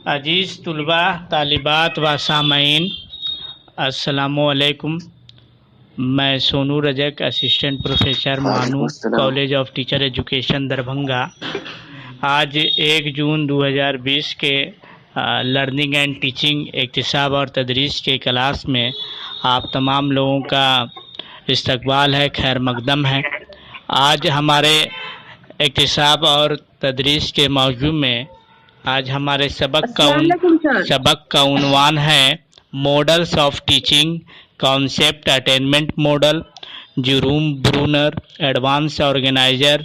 عزیز طلبہ، طالبات و سامعین، السلام علیکم۔ میں سونو رجک، اسسٹنٹ پروفیسر مانو، college of teacher education Darbhanga. آج 1 جون 2020 کے لرننگ اینڈ ٹیچنگ اکتساب اور تدریس کے کلاس میں آپ تمام لوگوں کا استقبال ہے، خیر مقدم ہے۔ آج ہمارے اکتساب اور تدریس کے موضوع میں آج ہمارے سبق کا عنوان ہے models of teaching, concept attainment model, Jerome Bruner, advance organiser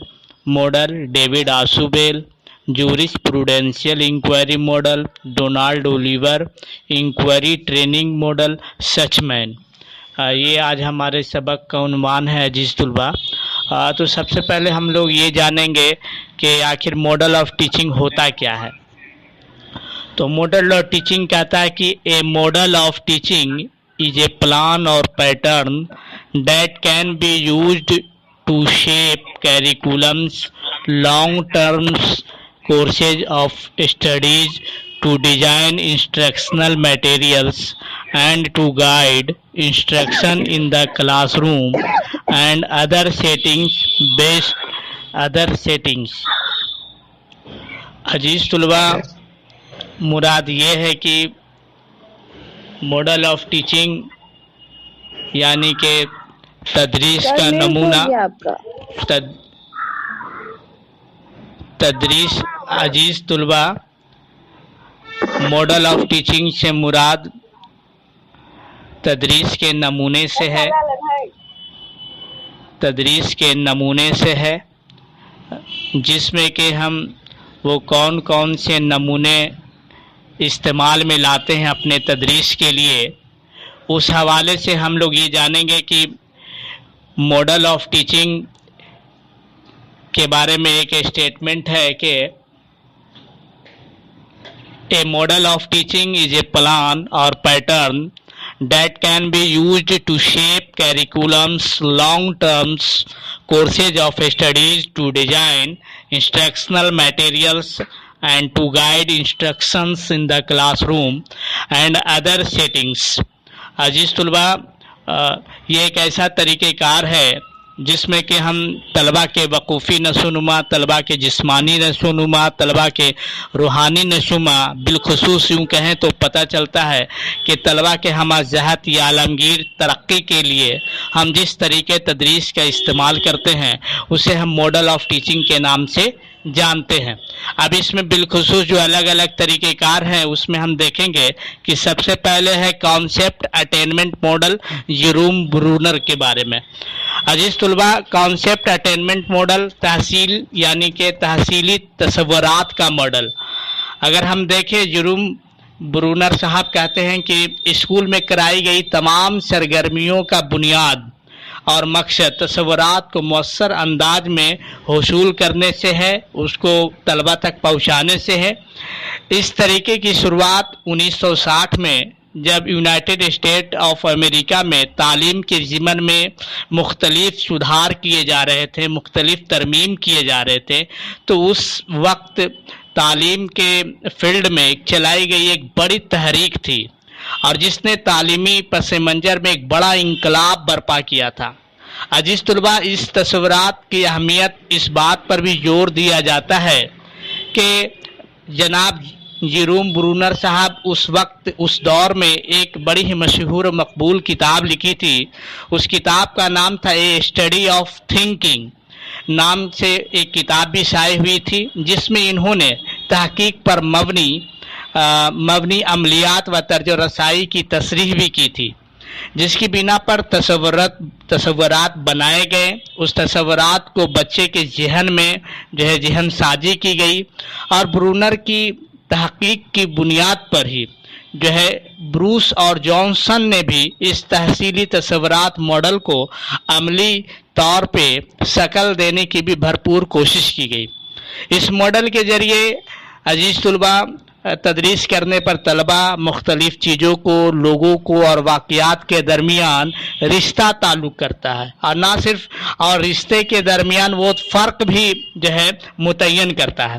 model, David Ausubel, jurisprudential inquiry model, Donald Oliver inquiry training model, Suchman. یہ آج ہمارے سبق کا عنوان ہے عزیز طلبہ۔ تو سب سے پہلے ہم لوگ یہ جانیں گے کہ آخر ماڈل آف ٹیچنگ ہوتا کیا ہے۔ تو ماڈل آف ٹیچنگ کہتا ہے کہ a model of teaching is a plan or pattern that can be used to shape curriculums, long-term courses of studies, to design instructional materials, and to guide instruction in the classroom and other settings. عزیز طلبہ، مراد یہ ہے کہ model of teaching یعنی کہ تدریس کا نمونہ، تدریس۔ عزیز طلبہ، ماڈل آف ٹیچنگ سے مراد تدریس کے نمونے سے ہے، تدریس کے نمونے سے ہے، جس میں کہ ہم وہ کون کون سے نمونے استعمال میں لاتے ہیں اپنے تدریس کے لیے، اس حوالے سے ہم لوگ یہ جانیں گے کہ ماڈل آف ٹیچنگ کے بارے میں ایک اسٹیٹمنٹ ہے کہ a model of teaching is a plan اور pattern that can be used to shape curriculums, long-term courses of studies, to design instructional materials, and to guide instructions in the classroom and other settings. عزیز طلبہ، یہ ایک ایسا طریقہ کار ہے جس میں کہ ہم طلبہ کے وقوفی نشوونما، طلبہ کے جسمانی نشوونما، طلبہ کے روحانی نشوونما، بالخصوص یوں کہیں تو پتہ چلتا ہے کہ طلبہ کے ہمہ جہت یا عالمگیر ترقی کے لیے ہم جس طریقے تدریس کا استعمال کرتے ہیں اسے ہم ماڈل آف ٹیچنگ کے نام سے جانتے ہیں۔ اب اس میں بالخصوص جو الگ الگ طریقہ کار ہیں اس میں ہم دیکھیں گے کہ سب سے پہلے ہے concept attainment model, Jerome Bruner کے بارے میں۔ عزیز طلبہ، کانسیپٹ اٹینمنٹ ماڈل تحصیل یعنی کہ تحصیلی تصورات کا ماڈل۔ اگر ہم دیکھیں، جیروم برونر صاحب کہتے ہیں کہ اسکول میں کرائی گئی تمام سرگرمیوں کا بنیاد اور مقصد تصورات کو مؤثر انداز میں حصول کرنے سے ہے، اس کو طلبہ تک پہنچانے سے ہے۔ اس طریقے کی شروعات 1960 میں جب یونائٹڈ اسٹیٹ آف امریکہ میں تعلیم کے ضمن میں مختلف سدھار کیے جا رہے تھے، مختلف ترمیم کیے جا رہے تھے، تو اس وقت تعلیم کے فیلڈ میں چلائی گئی ایک بڑی تحریک تھی اور جس نے تعلیمی پس منظر میں ایک بڑا انقلاب برپا کیا تھا۔ عزیز طلبہ، اس تصورات کی اہمیت اس بات پر بھی زور دیا جاتا ہے کہ جناب جیروم برونر صاحب اس وقت اس دور میں ایک بڑی ہی مشہور و مقبول کتاب لکھی تھی۔ اس کتاب کا نام تھا اے اسٹڈی آف تھنکنگ نام سے ایک کتاب بھی شائع ہوئی تھی، جس میں انہوں نے تحقیق پر مبنی عملیات و طرز رسائی کی تصریح بھی کی تھی، جس کی بنا پر تصورات بنائے گئے۔ اس تصورات کو بچے کے ذہن میں ذہن سازی کی گئی اور برونر کی تحقیق کی بنیاد پر ہی بروس اور جانسن نے بھی اس تحصیلی تصورات ماڈل کو عملی طور پہ شکل دینے کی بھی بھرپور کوشش کی گئی۔ اس ماڈل کے ذریعے عزیز طلبہ، تدریس کرنے پر طلبہ مختلف چیزوں کو، لوگوں کو اور واقعات کے درمیان رشتہ تعلق کرتا ہے، اور نہ صرف اور رشتے کے درمیان وہ فرق بھی متعین کرتا ہے۔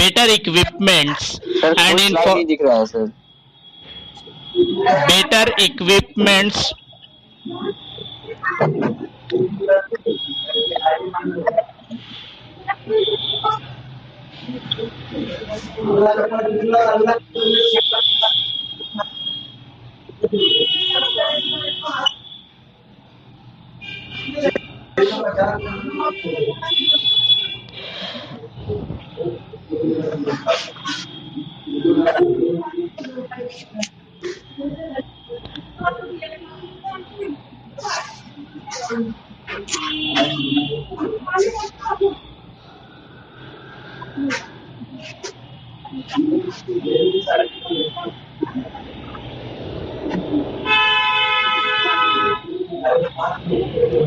better equipments and better equipments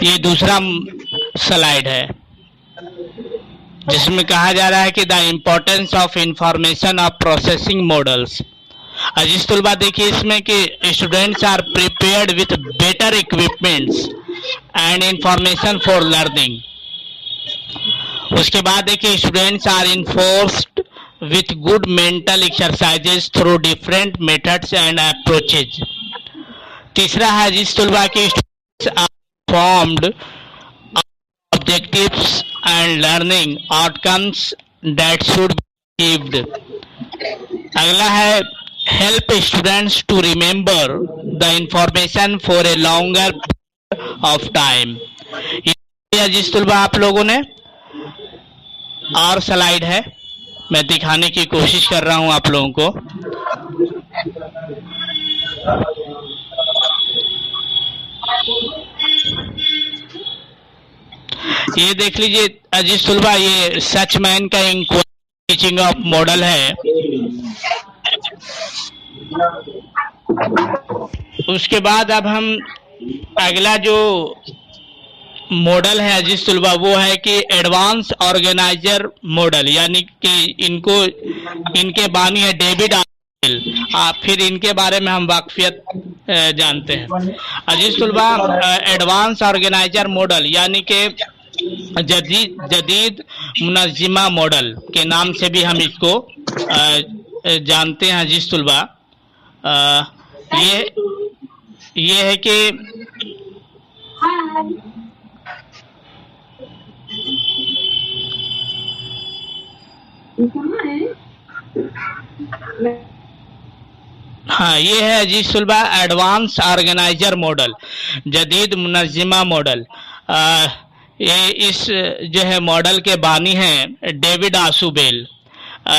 یہ دوسرا سلائیڈ ہے جس میں کہا جا رہا ہے کہ the importance of information of processing models. عزیز طلبہ دیکھیے اس میں کہ students are prepared with better equipments and information for learning. اس کے بعد دیکھیے students are enforced with good mental exercises through different methods and approaches. تیسرا ہے عزیز طلبہ کے students are formed objectives and learning outcomes that should be achieved. اگلا ہے help students to remember the information for a longer period of time. یہ عزیز طلبہ آپ لوگوں نے اور سلائیڈ ہے میں دکھانے کی کوشش کر رہا ہوں آپ لوگوں کو. یہ دیکھ لیجیے عزیز طلبہ یہ سچ مین کا ٹیچنگ آف ماڈل ہے. اس کے بعد اب ہم اگلا جو ماڈل ہے عزیز طلبہ وہ ہے کہ ایڈوانس آرگنائزر ماڈل، یعنی کہ ان کے بانی ہے ڈیوڈ آسوبیل. پھر ان کے بارے میں ہم واقفیت جانتے ہیں. عزیز طلبہ ایڈوانس آرگنائزر ماڈل یعنی کہ جدید منظمہ ماڈل کے نام سے بھی ہم اس کو جانتے ہیں. عزیز طلبہ یہ ہے کہ ہاں یہ ہے عزیز طلبہ ایڈوانس آرگنائزر ماڈل، جدید منظمہ ماڈل. یہ اس جو ہے ماڈل کے بانی ہیں ڈیوڈ آسوبیل.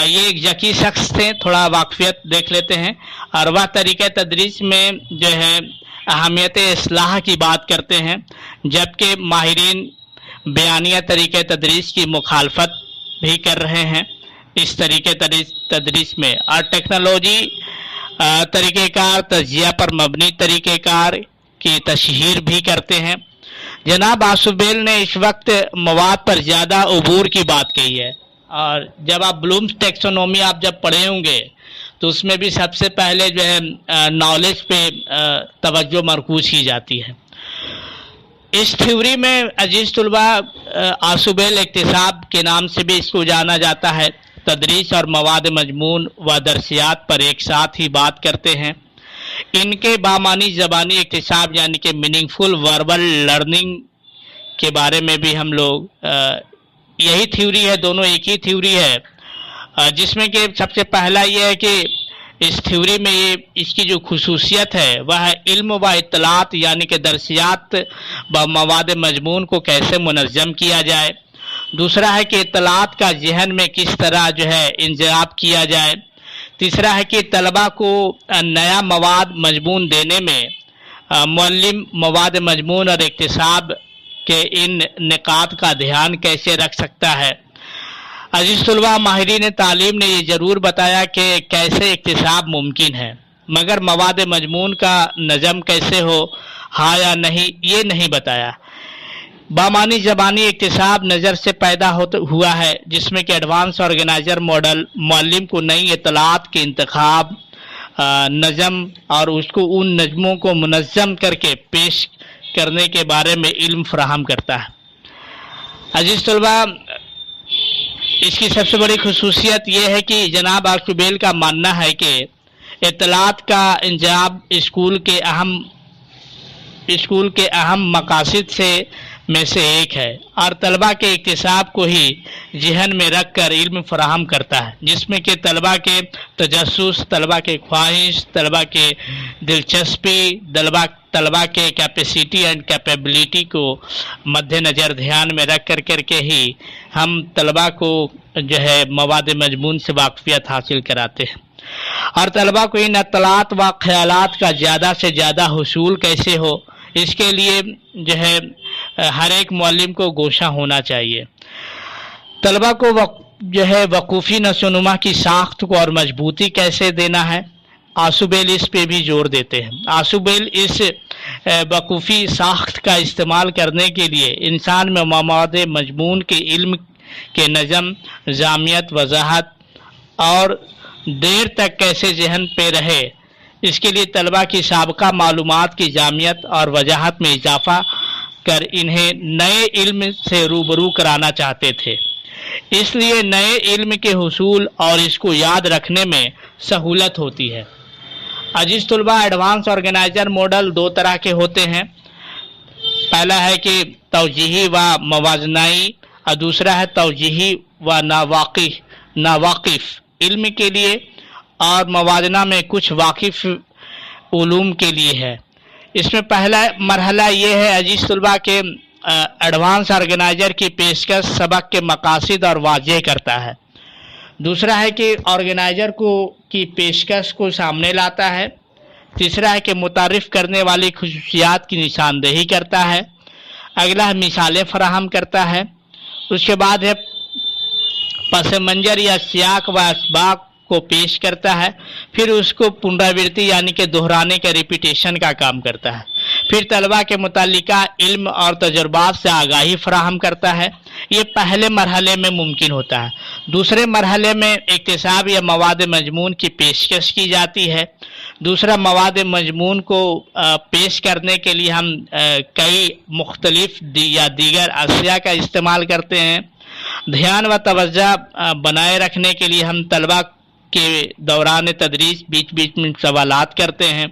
یہ ایک ذکی شخص تھے. تھوڑا واقفیت دیکھ لیتے ہیں. اروا طریقہ تدریس میں جو ہے اہمیت اصلاح کی بات کرتے ہیں، جبکہ ماہرین بیانیہ طریقہ تدریس کی مخالفت بھی کر رہے ہیں اس طریقے تدریس میں. اور ٹیکنالوجی طریقہ کار تجزیہ پر مبنی طریقہ کار کی تشہیر بھی کرتے ہیں. جناب آسوبیل نے اس وقت مواد پر زیادہ عبور کی بات کہی ہے. اور جب آپ بلومز ٹیکسونومی آپ جب پڑھے ہوں گے تو اس میں بھی سب سے پہلے جو ہے نالج پہ توجہ مرکوز کی جاتی ہے. اس تھیوری میں عزیز طلبہ آسوبیل اکتساب کے نام سے بھی اس کو جانا جاتا ہے. تدریس اور مواد مضمون و درسیات پر ایک ساتھ ہی بات کرتے ہیں. ان کے بامانی زبانی اکتساب یعنی کہ میننگ فل وربل لرننگ کے بارے میں بھی ہم لوگ یہی تھیوری ہے، دونوں ایک ہی تھیوری ہے، جس میں کہ سب سے پہلا یہ ہے کہ اس تھیوری میں اس کی جو خصوصیت ہے وہ ہے علم و اطلاعات یعنی کہ درسیات و مواد مضمون کو کیسے منظم کیا جائے. دوسرا ہے کہ اطلاعات کا ذہن میں کس طرح جو ہے انضباط کیا جائے. تیسرا ہے کہ طلبہ کو نیا مواد مضمون دینے میں معلم مواد مضمون اور اکتساب کے ان نکات کا دھیان کیسے رکھ سکتا ہے. عزیز طلبہ ماہرین تعلیم نے یہ ضرور بتایا کہ کیسے اکتساب ممکن ہے، مگر مواد مضمون کا نظم کیسے ہو ہاں یا نہیں یہ نہیں بتایا. بامانی زبانی اکتساب نظر سے پیدا ہوا ہے، جس میں کہ ایڈوانس آرگنائزر ماڈل معلم کو نئی اطلاعات کے انتخاب، نظم اور اس کو ان نظموں کو منظم کر کے پیش کرنے کے بارے میں علم فراہم کرتا ہے. عزیز طلبہ اس کی سب سے بڑی خصوصیت یہ ہے کہ جناب آسوبیل کا ماننا ہے کہ اطلاعات کا انجاب اسکول کے اہم مقاصد میں سے ایک ہے اور طلبہ کے اکتساب کو ہی ذہن میں رکھ کر علم فراہم کرتا ہے، جس میں کہ طلبہ کے تجسس، طلبہ کے خواہش، طلبہ کے دلچسپی، طلبہ کے کیپیسٹی اینڈ کیپیبلٹی کو مد نظر دھیان میں رکھ کر کے ہی ہم طلبہ کو جو ہے مواد مضمون سے واقفیت حاصل کراتے ہیں. اور طلبہ کو ان اطلاعات و خیالات کا زیادہ سے زیادہ حصول کیسے ہو اس کے لیے جو ہے ہر ایک معلم کو گوشہ ہونا چاہیے. طلبا کو جو ہے وقوفی نشوونما کی ساخت کو اور مضبوطی کیسے دینا ہے، آسوبیل اس پہ بھی زور دیتے ہیں۔ آسوبیل اس وقوفی ساخت کا استعمال کرنے کے لیے انسان میں مواد مضمون کے علم کے نظم، جامعیت، وضاحت اور دیر تک کیسے ذہن پہ رہے، اس کے لیے طلبا کی سابقہ معلومات کی جامعیت اور وضاحت میں اضافہ کر انہیں نئے علم سے روبرو کرانا چاہتے تھے۔ اس لیے نئے علم کے حصول اور اس کو یاد رکھنے میں سہولت ہوتی ہے۔ عزیز طلباء، ایڈوانس آرگنائزر ماڈل دو طرح کے ہوتے ہیں۔ پہلا ہے کہ توجیہی و موازنائی، اور دوسرا ہے توجیہی و ناواقف علم کے لیے اور موازنہ میں کچھ واقف علوم کے لیے ہے۔ اس میں پہلا مرحلہ یہ ہے عزیز طلباء کہ ایڈوانس آرگنائزر کی پیشکش سبق کے مقاصد اور واضح کرتا ہے۔ دوسرا ہے کہ آرگنائزر کی پیشکش کو سامنے لاتا ہے۔ تیسرا ہے کہ متعارف کرنے والی خصوصیات کی نشاندہی کرتا ہے۔ اگلا ہے مثالیں فراہم کرتا ہے۔ اس کے بعد ہے پس منظر یا سیاق و اسباق کو پیش کرتا ہے۔ پھر اس کو پنراورتی یعنی کہ دہرانے کا ریپیٹیشن کا کام کرتا ہے۔ پھر طلباء کے متعلقہ علم اور تجربات سے آگاہی فراہم کرتا ہے۔ یہ پہلے مرحلے میں ممکن ہوتا ہے۔ دوسرے مرحلے میں اکتساب یا مواد مضمون کی پیشکش کی جاتی ہے۔ دوسرا، مواد مضمون کو پیش کرنے کے لیے ہم کئی مختلف یا دیگر اشیاء کا استعمال کرتے ہیں۔ دھیان و توجہ بنائے رکھنے کے لیے ہم طلباء کے دوران تدریس بیچ بیچ میں سوالات کرتے ہیں۔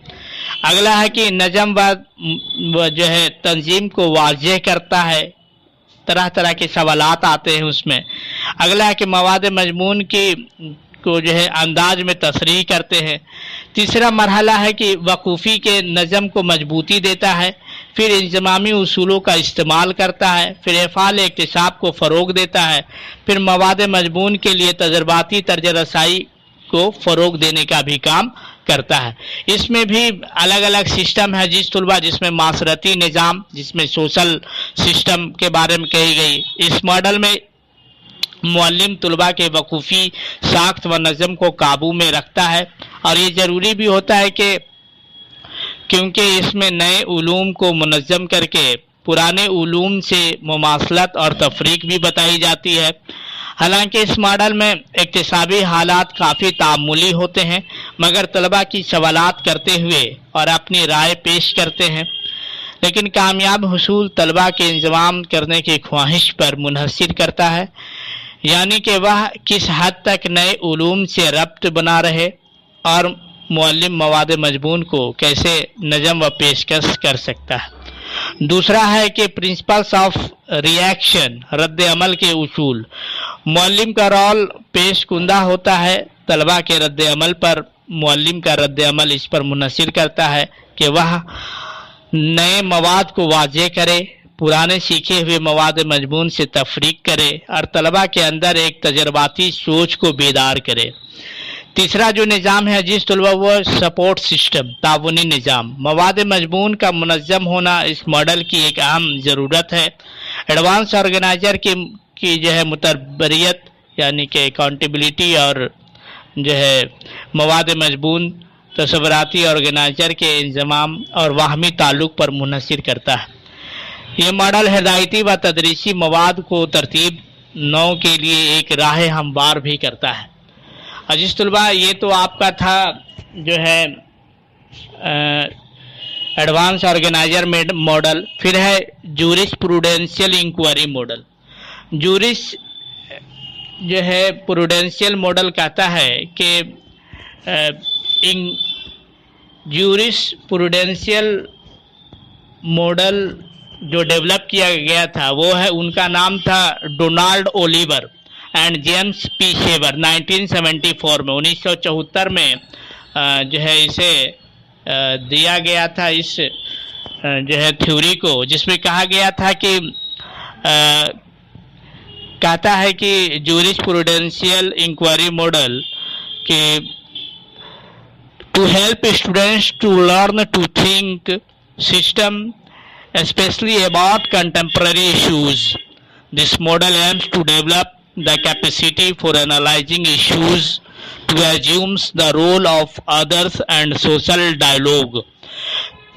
اگلا ہے کہ نظم و جو ہے تنظیم کو واضح کرتا ہے، طرح طرح کے سوالات آتے ہیں اس میں۔ اگلا ہے کہ مواد مضمون کو جو ہے انداز میں تصریح کرتے ہیں۔ تیسرا مرحلہ ہے کہ وقوفی کے نظم کو مضبوطی دیتا ہے، پھر انضمامی اصولوں کا استعمال کرتا ہے، پھر افعال اکتساب کو فروغ دیتا ہے، پھر مواد مضمون کے لیے تجرباتی طرز رسائی کو فروغ دینے کا بھی کام کرتا ہے۔ اس میں بھی الگ الگ سسٹم ہے جس طلباء، جس میں معاشرتی نظام، جس میں سوشل سسٹم کے بارے میں کہی گئی۔ اس ماڈل میں معلم طلباء کے وقوفی ساخت و نظم کو قابو میں رکھتا ہے، اور یہ ضروری بھی ہوتا ہے کہ کیونکہ اس میں نئے علوم کو منظم کر کے پرانے علوم سے مماثلت اور تفریق بھی بتائی جاتی ہے۔ حالانکہ اس ماڈل میں اکتسابی حالات کافی تعاملی ہوتے ہیں، مگر طلباء کی سوالات کرتے ہوئے اور اپنی رائے پیش کرتے ہیں، لیکن کامیاب حصول طلباء کے انضمام کرنے کی خواہش پر منحصر کرتا ہے، یعنی کہ وہ کس حد تک نئے علوم سے ربط بنا رہے اور معلم مواد مضمون کو کیسے نظم و پیشکش کر سکتا ہے۔ دوسرا ہے کہ پرنسپلس آف ریئیکشن، رد عمل کے اصول۔ معلم کا رول پیش کندہ ہوتا ہے طلباء کے رد عمل پر۔ معلم کا رد عمل اس پر منحصر کرتا ہے کہ وہ نئے مواد کو واضح کرے، پرانے سیکھے ہوئے مواد مضمون سے تفریق کرے اور طلباء کے اندر ایک تجرباتی سوچ کو بیدار کرے۔ تیسرا جو نظام ہے عزیز طلباء، وہ سپورٹ سسٹم، تعاونی نظام۔ مواد مضمون کا منظم ہونا اس ماڈل کی ایک اہم ضرورت ہے۔ ایڈوانس آرگنائزر کی جو ہے متبریت یعنی کہ اکاؤنٹیبلٹی اور جو ہے مواد مضمون تصوراتی آرگنائزر کے انضمام اور باہمی تعلق پر منحصر کرتا ہے۔ یہ ماڈل ہدایتی و تدریسی مواد کو ترتیب نو کے لیے ایک راہ ہموار بھی کرتا ہے۔ عزیز طلباء، یہ تو آپ کا تھا جو ہے ایڈوانس آرگنائزر ماڈل۔ پھر ہے جورس پروڈینشیل انکوائری ماڈل۔ جورس جو ہے پروڈینشیل ماڈل کہتا ہے کہ جورس پروڈینشیل ماڈل جو ڈیولپ کیا گیا تھا وہ ہے، ان کا نام تھا Donald Oliver and James P Shaver, 1974 میں 1974 میں جو ہے اسے دیا گیا تھا اس جو ہے تھیوری کو، جس میں کہا گیا تھا کہ کہتا ہے کہ جورس پروڈینشیل انکوائری ماڈل کہ to help students to learn to think system especially about contemporary issues. This model aims to develop the capacity for analyzing issues, to assume the role of others and social dialogue.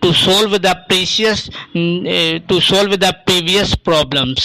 to solve the previous problems।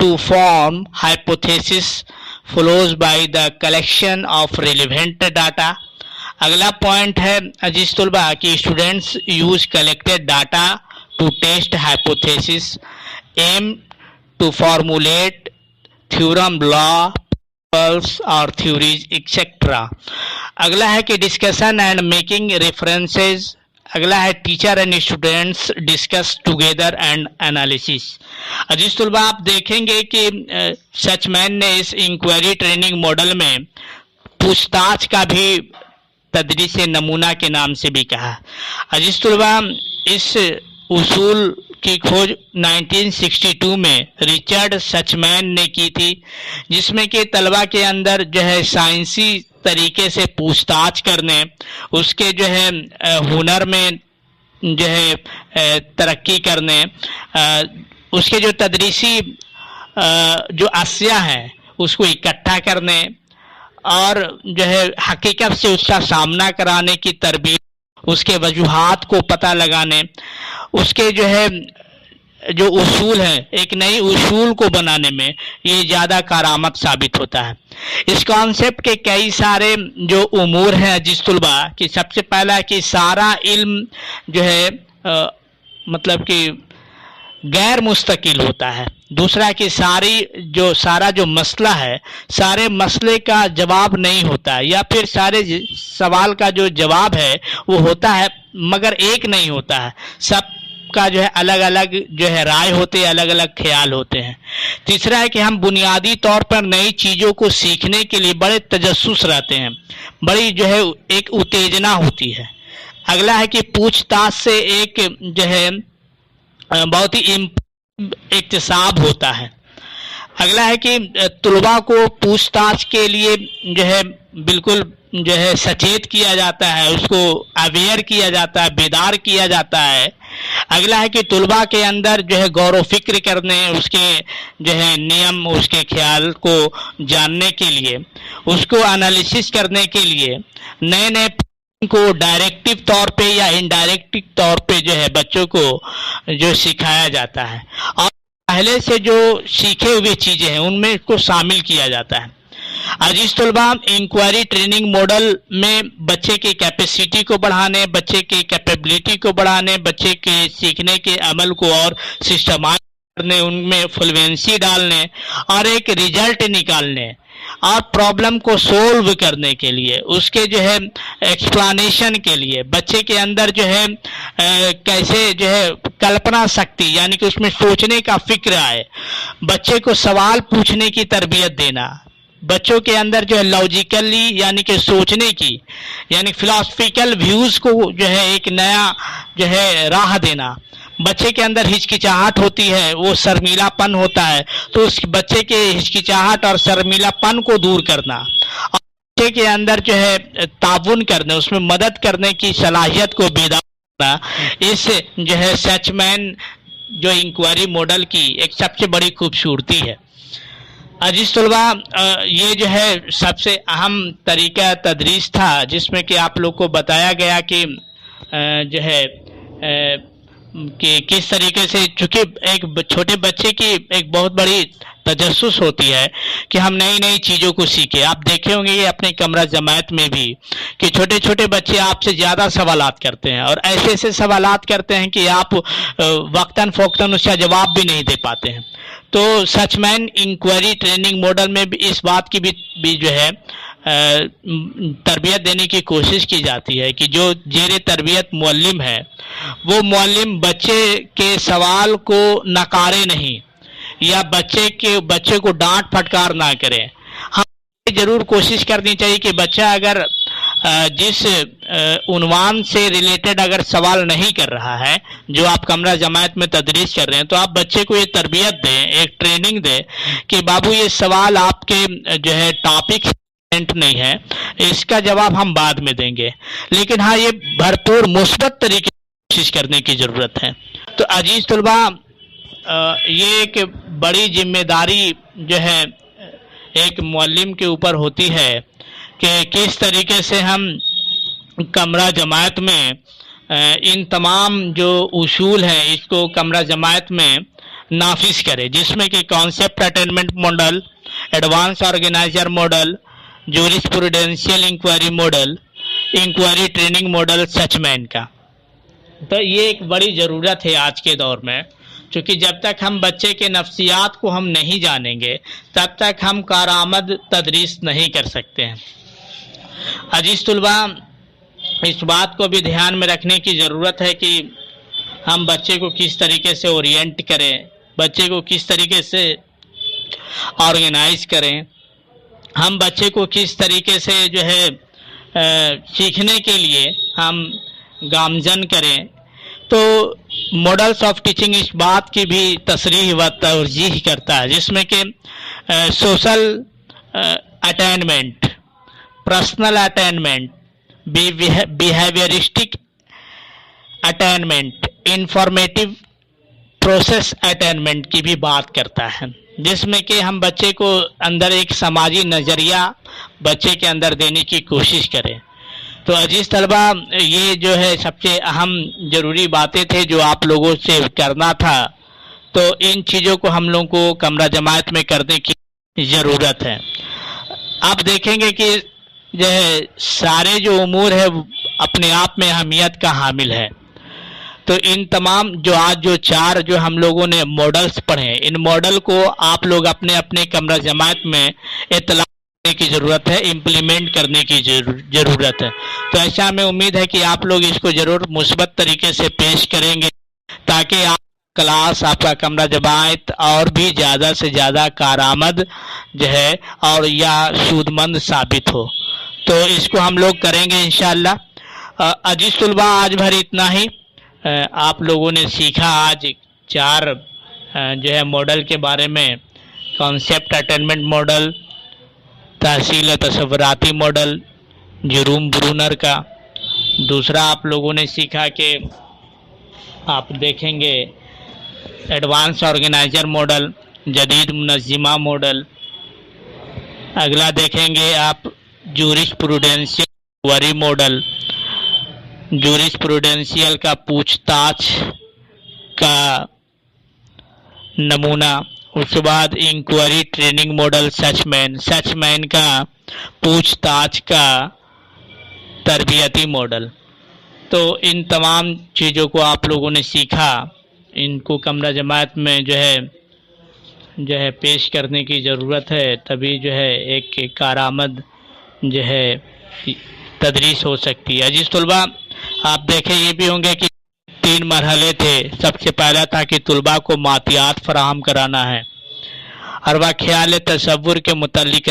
to form hypothesis followed by the collection of relevant data। اگلا point ہے عزیز طلبہ کہ students use collected data to test hypothesis aim to formulate theorem, law, principles اور theories etc. اگلا ہے کہ discussion and making references. اگلا ہے teacher and students discuss together and analysis. عزیز طلبہ آپ دیکھیں گے کہ سچ مین نے اس انکوائری ٹریننگ ماڈل میں پوچھ تاچھ کا بھی تدریس نمونہ کے نام سے بھی کہا. عزیز طلبہ اس اصول کی کھوج 1962 میں ریچرڈ سچ مین نے کی تھی، جس میں کہ طلبہ کے اندر جو ہے سائنسی طریقے سے پوچھ تاچھ کرنے، اس کے جو ہے ہنر میں جو ہے ترقی کرنے، اس کے جو تدریسی جو اشیاء ہیں اس کو اکٹھا کرنے اور جو ہے حقیقت سے اس کا سامنا کرانے کی تربیت، اس کے وجوہات کو پتہ لگانے، اس کے جو ہے جو اصول ہیں ایک نئی اصول کو بنانے میں یہ زیادہ کارآمد ثابت ہوتا ہے. اس کانسیپٹ کے کئی سارے جو امور ہیں عزیز طلبہ کہ سب سے پہلا کہ سارا علم جو ہے مطلب کہ غیر مستقل ہوتا ہے. دوسرا کہ سارا جو مسئلہ ہے سارے مسئلے کا جواب نہیں ہوتا ہے، یا پھر سارے سوال کا جو جواب ہے وہ ہوتا ہے مگر ایک نہیں ہوتا ہے، سب کا جو ہے الگ الگ جو ہے رائے ہوتے ہیں، الگ الگ خیال ہوتے ہیں. تیسرا ہے کہ ہم بنیادی طور پر نئی چیزوں کو سیکھنے کے لیے بڑے تجسس رہتے ہیں، بڑی جو ہے ایک اتیجنا ہوتی ہے. اگلا ہے کہ پوچھ تاچھ سے ایک جو ہے بہت ہی اکتساب ہوتا ہے. اگلا ہے کہ طلباء کو پوچھ تاچھ کے لیے جو ہے بالکل جو ہے سچیت کیا جاتا ہے، اس کو اویئر کیا جاتا ہے، بیدار کیا جاتا ہے. اگلا ہے کہ طلباء کے اندر جو ہے غور و فکر کرنے، اس کے جو ہے نیم، اس کے خیال کو جاننے کے لیے، اس کو انالیسس کرنے کے لیے نئے نئے کو ڈائریکٹو طور پہ یا انڈائریکٹ طور پہ جو ہے بچوں کو جو سکھایا جاتا ہے، اور پہلے سے جو سیکھے ہوئے چیزیں ہیں ان میں اس کو شامل کیا جاتا ہے. عزیز طلباء انکوائری ٹریننگ ماڈل میں بچے کی کیپیسٹی کو بڑھانے، بچے کی کیپیبلٹی کو بڑھانے، بچے کے سیکھنے کے عمل کو اور سسٹمائز کرنے، ان میں فلوینسی ڈالنے اور ایک رزلٹ نکالنے اور پرابلم کو سولو کرنے کے لیے، اس کے جو ہے ایکسپلانیشن کے لیے بچے کے اندر جو ہے کیسے جو ہے کلپنا شکتی یعنی کہ اس میں سوچنے کا فکر آئے، بچے کو سوال پوچھنے کی تربیت دینا، بچوں کے اندر جو ہے لاجیکلی یعنی کہ سوچنے کی یعنی فلاسفیکل ویوز کو جو ہے ایک نیا جو ہے راہ دینا. بچے کے اندر ہچکچاہٹ ہوتی ہے، وہ شرمیلا پن ہوتا ہے، تو اس بچے کے ہچکچاہٹ اور شرمیلا پن کو دور کرنا اور بچے کے اندر جو ہے تعاون کرنا، اس میں مدد کرنے کی صلاحیت کو بیدار کرنا، اس جو ہے سچ مین جو انکوائری ماڈل کی ایک سب سے بڑی خوبصورتی ہے. عزیز طلباء یہ جو ہے سب سے اہم طریقہ تدریس تھا جس میں کہ آپ لوگ کو بتایا گیا کہ جو ہے کہ کس طریقے سے، چونکہ ایک چھوٹے بچے کی ایک بہت بڑی تجسس ہوتی ہے کہ ہم نئی نئی چیزوں کو سیکھیں. آپ دیکھے ہوں گے یہ اپنے کمرہ جماعت میں بھی کہ چھوٹے چھوٹے بچے آپ سے زیادہ سوالات کرتے ہیں اور ایسے ایسے سوالات کرتے ہیں کہ آپ وقتاً فوقتاً اس کا جواب بھی نہیں دے پاتے ہیں. تو سچ مین انکوائری ٹریننگ ماڈل میں بھی اس بات کی بھی جو ہے تربیت دینے کی کوشش کی جاتی ہے کہ جو زیر تربیت معلم ہے وہ معلم بچے کے سوال کو نکارے نہیں یا بچے کو ڈانٹ پھٹکار نہ کرے. ہم ضرور کوشش کرنی چاہیے کہ بچہ اگر جس عنوان سے ریلیٹڈ اگر سوال نہیں کر رہا ہے جو آپ کمرہ جماعت میں تدریس کر رہے ہیں تو آپ بچے کو یہ تربیت دیں، ایک ٹریننگ دیں کہ بابو یہ سوال آپ کے جو ہے ٹاپک نہیں ہے، اس کا جواب ہم بعد میں دیں گے، لیکن ہاں یہ بھرپور مثبت طریقے سے کوشش کرنے کی ضرورت ہے. تو عزیز طلباء یہ ایک بڑی ذمہ داری جو ہے ایک معلم کے اوپر ہوتی ہے کہ کس طریقے سے ہم کمرہ جماعت میں ان تمام جو اصول ہیں اس کو کمرہ جماعت میں نافذ کرے، جس میں کہ concept attainment model, advance organiser model, jurisprudential inquiry model, inquiry training model Suchman کا. تو یہ ایک بڑی ضرورت ہے آج کے دور میں، کیونکہ جب تک ہم بچے کے نفسیات کو ہم نہیں جانیں گے تب تک ہم کارآمد تدریس نہیں کر سکتے ہیں. عزیز طلباء، اس بات کو بھی دھیان میں رکھنے کی ضرورت ہے کہ ہم بچے کو کس طریقے سے اورینٹ کریں، بچے کو کس طریقے سے آرگنائز کریں، ہم بچے کو کس طریقے سے جو ہے سیکھنے کے لیے ہم گامزن کریں. تو ماڈلس آف ٹیچنگ اس بات کی بھی تصریح و توضیح کرتا ہے، جس میں کہ social attainment, personal attainment, behaviouristic attainment, informative process attainment کی بھی بات کرتا ہے، جس میں کہ ہم بچے کو اندر ایک سماجی نظریہ بچے کے اندر دینے کی کوشش کریں. تو عزیز طلبہ، یہ جو ہے سب سے اہم ضروری باتیں تھے جو آپ لوگوں سے کرنا تھا. تو ان چیزوں کو ہم لوگوں کو کمرہ جماعت میں کرنے کی ضرورت ہے. آپ دیکھیں گے کہ جو ہے سارے جو امور ہے اپنے آپ میں اہمیت کا حامل ہے. تو ان تمام جو آج جو چار جو ہم لوگوں نے ماڈلز پڑھے، ان ماڈل کو آپ لوگ اپنے اپنے کمرہ جماعت میں اطلاع کرنے کی ضرورت ہے، امپلیمنٹ کرنے کی ضرورت ہے. تو ایسا ہمیں امید ہے کہ آپ لوگ اس کو ضرور مثبت طریقے سے پیش کریں گے تاکہ آپ کلاس، آپ کا کمرہ جماعت اور بھی زیادہ سے زیادہ کارآمد جو ہے اور یا سودمند ثابت ہو. تو اس کو ہم لوگ کریں گے انشاءاللہ. عزیز طلباء، آج بھر اتنا ہی. آپ لوگوں نے سیکھا آج چار جو ہے ماڈل کے بارے میں، کانسیپٹ اٹینمنٹ ماڈل، تحصیل تصوراتی ماڈل جیروم برونر کا. دوسرا آپ لوگوں نے سیکھا کہ آپ دیکھیں گے ایڈوانس آرگنائزر ماڈل، جدید منظمہ ماڈل. اگلا دیکھیں گے آپ جورس پروڈینشیل انکوائری ماڈل، جورس پروڈینشیل کا پوچھ تاچھ کا نمونہ. اس کے بعد inquiry training model Suchman کا پوچھ تاچھ کا تربیتی ماڈل. تو ان تمام چیزوں کو آپ لوگوں نے سیکھا، ان کو کمرہ جماعت میں جو ہے پیش کرنے کی ضرورت ہے، تبھی جو ہے ایک کارآمد جو ہے تدریس ہو سکتی ہے. عزیز طلباء، آپ دیکھیں یہ بھی ہوں گے کہ 3 مرحلے تھے. سب سے پہلا تھا کہ طلباء کو ماتیات فراہم کرانا ہے اور وہ خیال تصور کے متعلق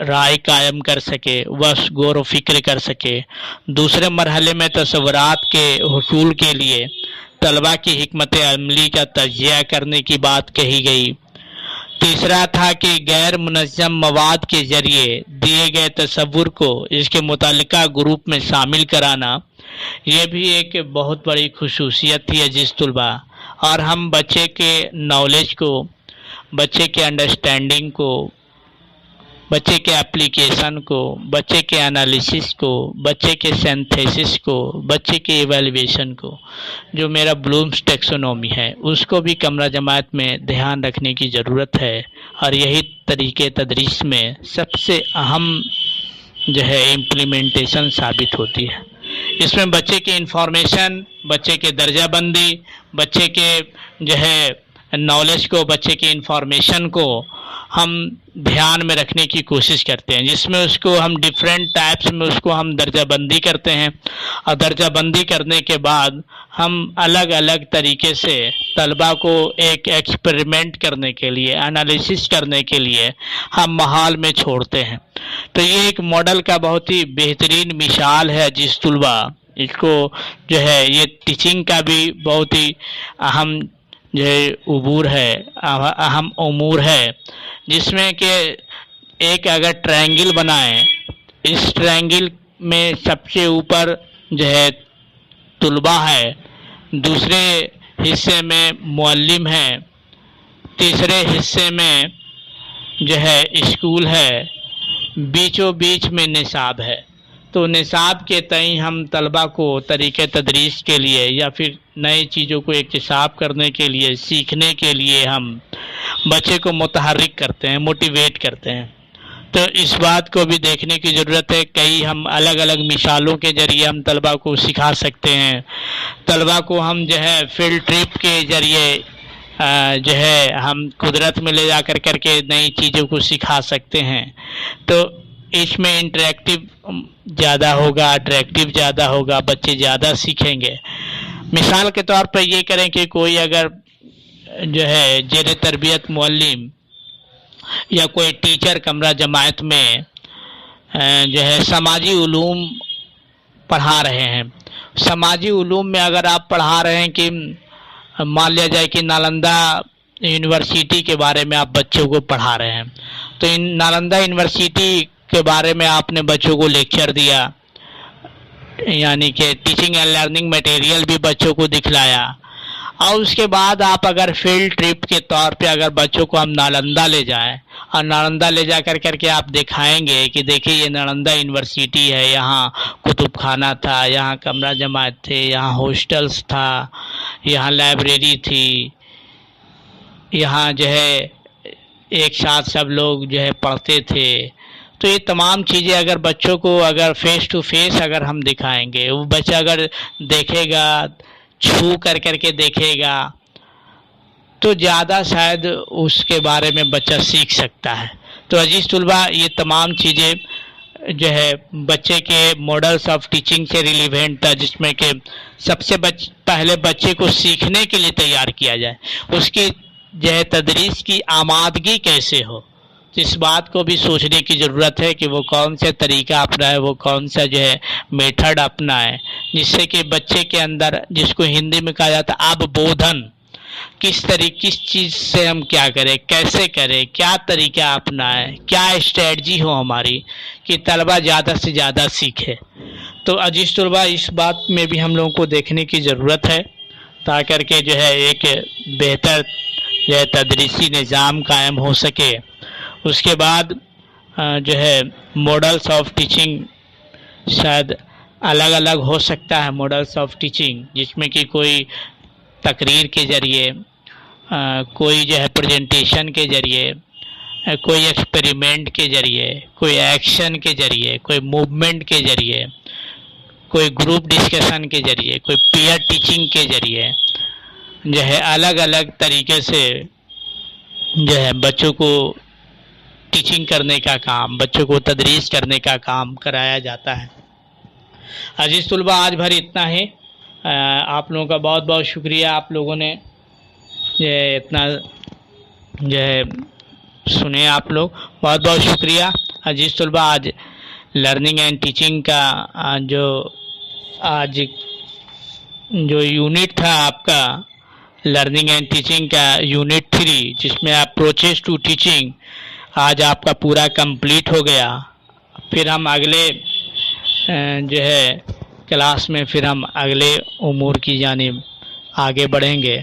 رائے قائم کر سکے، وہ غور و فکر کر سکے. دوسرے مرحلے میں تصورات کے حصول کے لیے طلباء کی حکمت عملی کا تجزیہ کرنے کی بات کہی گئی. تیسرا تھا کہ غیر منظم مواد کے ذریعے دیے گئے تصور کو اس کے متعلقہ گروپ میں شامل کرانا. یہ بھی ایک بہت بڑی خصوصیت تھی عزیز طلباء. اور ہم بچے کے نالج کو، بچے کے انڈرسٹینڈنگ کو، بچے کے اپلیکیشن کو، بچے کے انالیسس کو، بچے کے سینتھیسس کو، بچے کے ایویلویشن کو، جو میرا بلومز ٹیکسونومی ہے، اس کو بھی کمرہ جماعت میں دھیان رکھنے کی ضرورت ہے. اور یہی طریقے تدریس میں سب سے اہم جو ہے امپلیمنٹیشن ثابت ہوتی ہے. اس میں بچے کی انفارمیشن، بچے کے درجہ بندی، بچے کے جو ہے نالج کو، بچے کی انفارمیشن کو ہم دھیان میں رکھنے کی کوشش کرتے ہیں، جس میں اس کو ہم ڈیفرنٹ ٹائپس میں اس کو ہم درجہ بندی کرتے ہیں. اور درجہ بندی کرنے کے بعد ہم الگ الگ طریقے سے طلباء کو ایک ایکسپریمنٹ کرنے کے لیے، انالیسس کرنے کے لیے ہم ماحول میں چھوڑتے ہیں. تو یہ ایک ماڈل کا بہت ہی بہترین مثال ہے جس طلباء. اس کو جو ہے یہ ٹیچنگ کا بھی بہت ہی اہم جو ہے عبور ہے، اہم امور ہے، جس میں کہ ایک اگر ٹرائنگل بنائیں، اس ٹرائنگل میں سب سے اوپر جو ہے طلباء ہے، دوسرے حصے میں معلم ہے، تیسرے حصے میں جو ہے اسکول ہے، بیچوں بیچ میں نصاب ہے. تو نصاب کے تئیں ہم طلباء کو طریقہ تدریس کے لیے یا پھر نئی چیزوں کو اکتساب کرنے کے لیے، سیکھنے کے لیے ہم بچے کو متحرک کرتے ہیں، موٹیویٹ کرتے ہیں. تو اس بات کو بھی دیکھنے کی ضرورت ہے. کئی ہم الگ الگ مثالوں کے ذریعے ہم طلبا کو سکھا سکتے ہیں. طلبا کو ہم جو ہے فیلڈ ٹرپ کے ذریعے جو ہے ہم قدرت میں لے جا کر کے نئی چیزوں کو سکھا سکتے ہیں. تو اس میں انٹریکٹیو زیادہ ہوگا، اٹریکٹیو زیادہ ہوگا، بچے زیادہ سیکھیں گے. مثال کے طور پر یہ کریں کہ کوئی اگر جو ہے زیر تربیت معلم یا کوئی ٹیچر کمرہ جماعت میں جو ہے سماجی علوم پڑھا رہے ہیں. سماجی علوم میں اگر آپ پڑھا رہے ہیں کہ مان لیا جائے کہ نالندہ یونیورسٹی کے بارے میں آپ بچوں کو پڑھا رہے ہیں، تو نالندہ یونیورسٹی کے بارے میں آپ نے بچوں کو لیکچر دیا، یعنی کہ ٹیچنگ اینڈ لرننگ میٹیریل بھی بچوں کو دکھلایا، اور اس کے بعد آپ اگر فیلڈ ٹرپ کے طور پہ اگر بچوں کو ہم نالندہ لے جائیں اور نالندہ لے جا کر کے آپ دکھائیں گے کہ دیکھیں یہ نالندہ یونیورسٹی ہے، یہاں کتب خانہ تھا، یہاں کمرہ جماعت تھے، یہاں ہاسٹلس تھا، یہاں لائبریری تھی، یہاں جو ہے ایک ساتھ سب لوگ جو ہے پڑھتے تھے. تو یہ تمام چیزیں اگر بچوں کو اگر فیس ٹو فیس اگر ہم دکھائیں گے، وہ بچہ اگر دیکھے گا، چھو کر کے دیکھے گا، تو زیادہ شاید اس کے بارے میں بچہ سیکھ سکتا ہے. تو عزیز طلباء، یہ تمام چیزیں جو ہے بچے کے ماڈلس آف ٹیچنگ سے ریلیونٹ تھا، جس میں کہ سب سے پہلے بچے کو سیکھنے کے لیے تیار کیا جائے، اس کی جو ہے تدریس کی آمادگی کیسے ہو. اس بات کو بھی سوچنے کی ضرورت ہے کہ وہ کون سے طریقہ اپنائے، وہ کون سا جو ہے میتھڈ اپنائے، جس سے کہ بچے کے اندر، جس کو ہندی میں کہا جاتا ہے اب بودھن، کس چیز سے ہم کیا کریں، کیسے کریں، کیا طریقہ اپنائیں، کیا اسٹریٹجی ہو ہماری کہ طلبہ زیادہ سے زیادہ سیکھے. تو عزیز طلباء، اس بات میں بھی ہم لوگوں کو دیکھنے کی ضرورت ہے تاکہ کہ جو ہے ایک بہتر جو ہے تدریسی نظام قائم ہو سکے. اس کے بعد جو ہے ماڈلس آف ٹیچنگ شاید الگ الگ ہو سکتا ہے. ماڈلس آف ٹیچنگ جس میں کہ کوئی تقریر کے ذریعے، کوئی جو ہے پریزنٹیشن کے ذریعے، کوئی ایکسپیریمنٹ کے ذریعے، کوئی ایکشن کے ذریعے، کوئی موومنٹ کے ذریعے، کوئی گروپ ڈسکشن کے ذریعے، کوئی پیئر ٹیچنگ کے ذریعے جو ہے الگ الگ طریقے سے جو ہے بچوں کو ٹیچنگ کرنے کا کام، بچوں کو تدریس کرنے کا کام کرایا جاتا ہے. عزیز طلباء، آج بھر اتنا ہے. آپ لوگوں کا بہت بہت شکریہ، آپ لوگوں نے یہ اتنا جو ہے سنے، آپ لوگ بہت بہت شکریہ. عزیز طلباء، آج لرننگ اینڈ ٹیچنگ کا آج جو یونٹ تھا آپ کا لرننگ اینڈ ٹیچنگ کا یونٹ 3، جس میں اپروچز ٹو ٹیچنگ، آج آپ کا پورا کمپلیٹ ہو گیا. پھر ہم اگلے جو ہے کلاس میں پھر ہم اگلے امور کی جانب آگے بڑھیں گے.